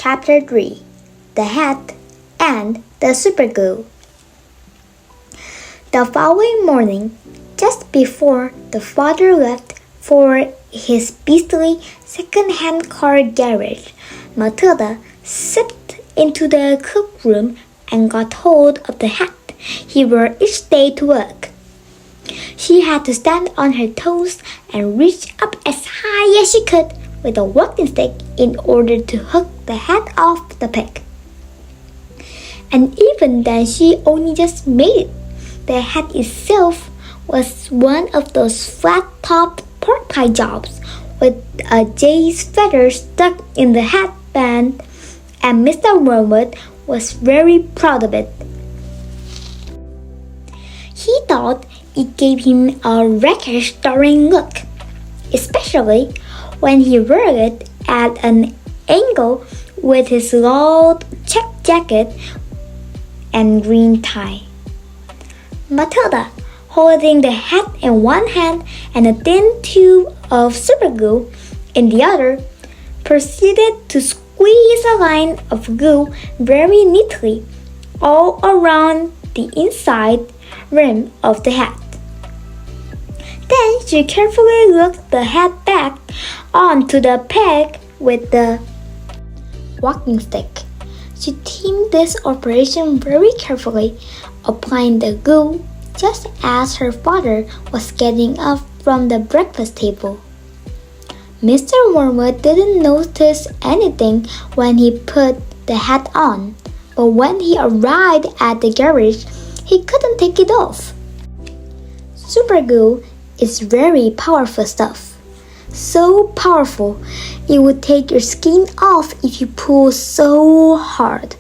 Chapter 3 The Hat and the Super Glue. The following morning, just before the father left for his beastly second-hand car garage, Matilda slipped into the cookroom and got hold of the hat he wore each day to work. She had to stand on her toes and reach up as high as she could with a walking stick in order to hook the hat off the peg. And even then she only just made it. The hat itself was one of those flat-topped pork pie jobs with a jay's feather stuck in the hat band, and Mr. Wormwood was very proud of it. He thought it gave him a rakish-starring look, especially when he wore it at an angle with his long check jacket and green tie. Matilda, holding the hat in one hand and a thin tube of super glue in the other, proceeded to squeeze a line of glue very neatly all around the inside rim of the hat. Then she carefully looked the hat back onto the peg with the walking stick. She timed this operation very carefully, applying the glue just as her father was getting up from the breakfast table. Mr. Wormwood didn't notice anything when he put the hat on, but when he arrived at the garage, he couldn't take it off. Super glue is very powerful stuff. So powerful, it would take your skin off if you pull so hard.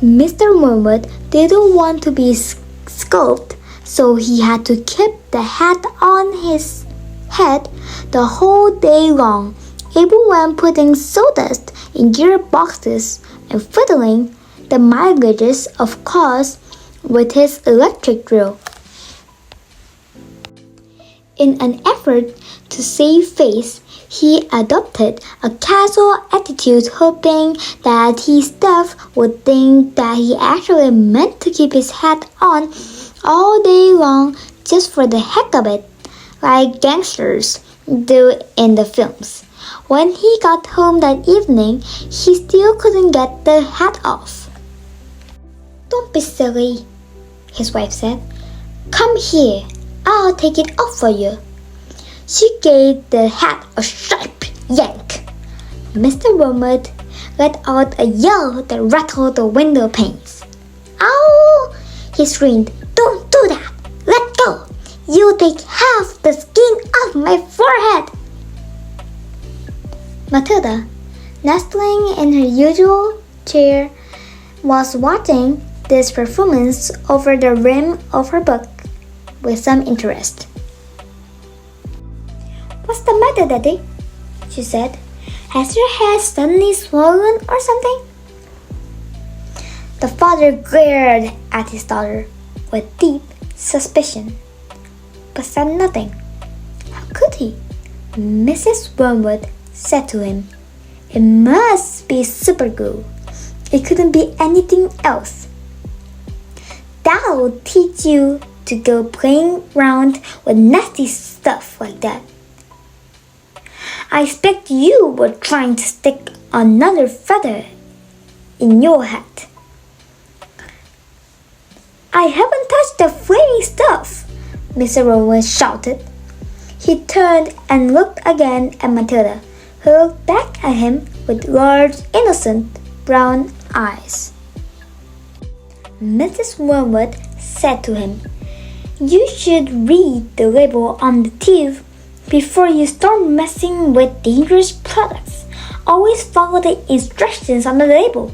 Mr. Wormwood didn't want to be scalped, so he had to keep the hat on his head the whole day long, even when putting sawdust in gearboxes and fiddling the mileages of cars with his electric drill. In an effort to save face, he adopted a casual attitude, hoping that his staff would think that he actually meant to keep his hat on all day long just for the heck of it, like gangsters do in the films. When he got home that evening, he still couldn't get the hat off. "Don't be silly," his wife said. "Come here, I'll take it off for you." She gave the hat a sharp yank. Mr. Wormwood let out a yell that rattled the window panes. "Ow!" he screamed. "Don't do that! Let go! You'll take half the skin off my forehead!" Matilda, nestling in her usual chair, was watching this performance over the rim of her book with some interest. "What's the matter, Daddy?" she said. "Has your head suddenly swollen or something?" The father glared at his daughter with deep suspicion, but said nothing. How could he? Mrs. Wormwood said to him, "It must be super glue. It couldn't be anything else. That'll teach you to go playing around with nasty stuff like that. I expect you were trying to stick another feather in your hat." "I haven't touched the flaming stuff," Mr. Wormwood shouted. He turned and looked again at Matilda, who looked back at him with large, innocent brown eyes. Mrs. Wormwood said to him, "You should read the label on the tube before you start messing with dangerous products. Always follow the instructions on the label."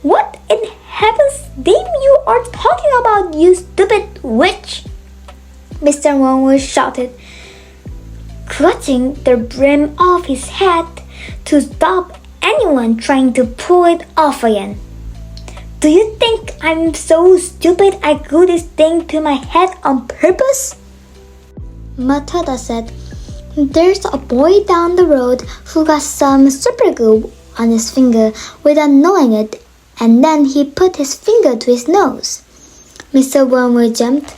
"What in heaven's name you are talking about, you stupid witch?" Mr. Wormwood shouted, clutching the brim of his hat to stop anyone trying to pull it off again. "Do you think I'm so stupid I glued this thing to my head on purpose?" Matilda said, "There's a boy down the road who got some super glue on his finger without knowing it, and then he put his finger to his nose. Mr. Wormwood jumped.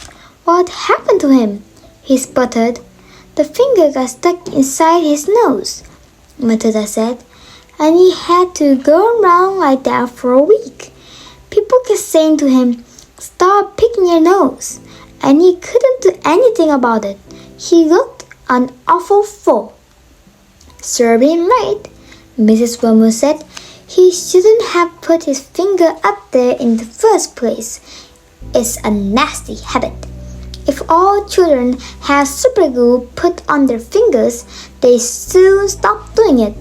What happened to him? He sputtered. The finger got stuck inside his nose, Matilda said, and he had to go around like that for a week. People kept saying to him, "Stop picking your nose," and he couldn't do anything about it. He looked an awful fool. Serve him right, Mrs. Wormwood said. He shouldn't have put his finger up there in the first place. It's a nasty habit. If all children have super glue put on their fingers, they soon stop doing it.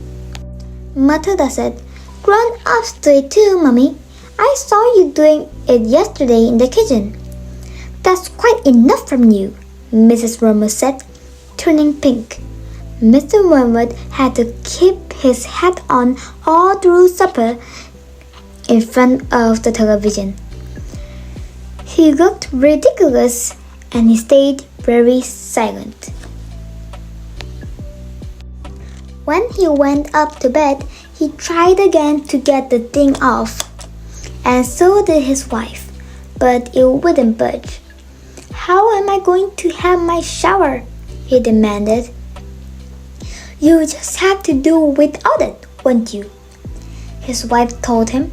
Matilda said, "Grown-ups do it too, Mummy. I saw you doing it yesterday in the kitchen." "That's quite enough from you," Mrs. Wormwood said, turning pink. Mr. Wormwood had to keep his hat on all through supper in front of the television. He looked ridiculous and he stayed very silent. When he went up to bed, he tried again to get the thing off, and so did his wife, but it wouldn't budge. "How am I going to have my shower?" he demanded. "You just have to do without it, won't you?" his wife told him,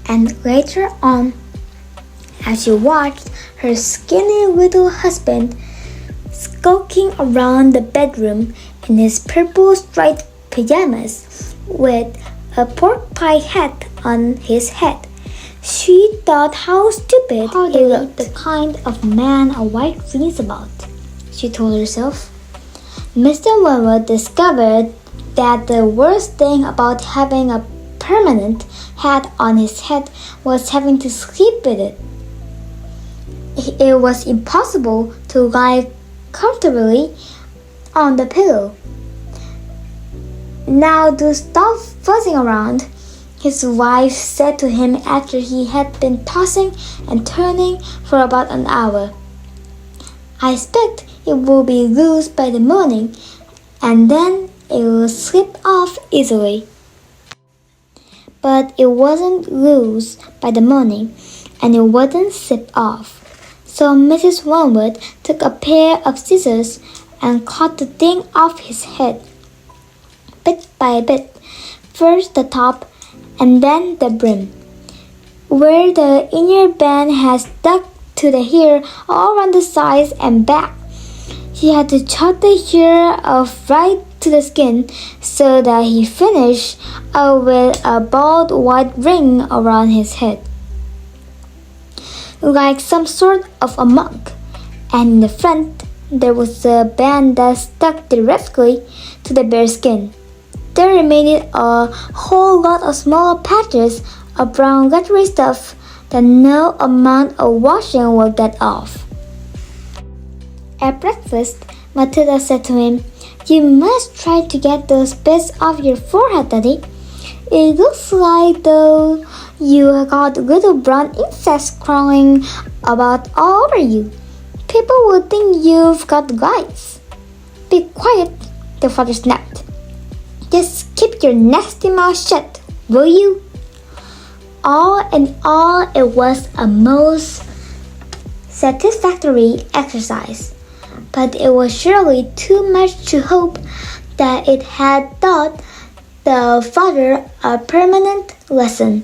and later on, as she watched her skinny little husband skulking around the bedroom in his purple striped pajamas with a pork pie hat on his head, she thought how stupid he looked. The kind of man a wife thinks about, she told herself. Mr. Wormwood discovered that the worst thing about having a permanent hat on his head was having to sleep with it. It was impossible to lie comfortably on the pillow. "Now do stop fussing around," his wife said to him after he had been tossing and turning for about an hour. "I expect it will be loose by the morning, and then it will slip off easily." But it wasn't loose by the morning, and it wouldn't slip off. So Mrs. Wormwood took a pair of scissors and cut the thing off his head, bit by bit, first the top and then the brim, where the inner band had stuck to the hair all around the sides and back. He had to chop the hair off right to the skin so that he finished with a bald white ring around his head, like some sort of a monk, and in the front there was a band that stuck directly to the bare skin. There remained a whole lot of small patches of brown glittery stuff that no amount of washing would get off. At breakfast, Matilda said to him, "You must try to get those bits off your forehead, Daddy. It looks like though you got little brown insects crawling about all over you. People will think you've got lice." "Be quiet," the father snapped. "Just keep your nasty mouth shut, will you?" All in all, it was a most satisfactory exercise, but it was surely too much to hope that it had taught the father a permanent lesson.